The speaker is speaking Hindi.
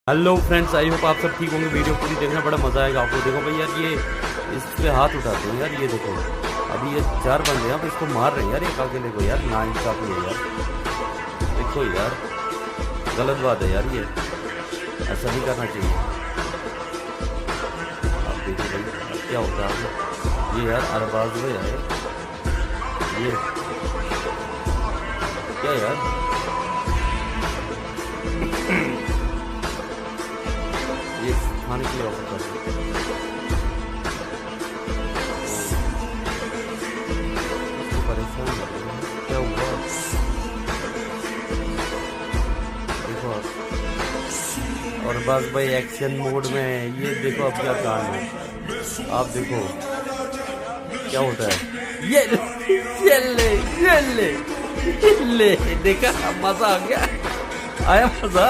हेलो फ्रेंड्स, आई होप आप सब ठीक होंगे। वीडियो पूरी देखना, बड़ा मजा आएगा आपको। देखो भाई यार, ये इस पे हाथ उठाते हैं यार। ये देखो, अभी ये 4 बंदे हैं, अब इसको मार रहे हैं यार एक अकेले को। यार ना इंसाफी है यार। देखो यार, गलत बात है यार, ये ऐसा नहीं करना चाहिए। आप देखो भाई अब क्या होता है। ये यार अरबाज भाई है ये, क्या यार। ये खाने के लिए ऑफर कर सकते हैं। इसको परेशान कर रहे हैं। क्या हुआ देखो आप। और बस भाई एक्शन मोड में है। ये देखो अब क्या कांड है। आप देखो क्या होता है। ये ले ये ले ये ले, देखा मजा आ गया, आया मजा।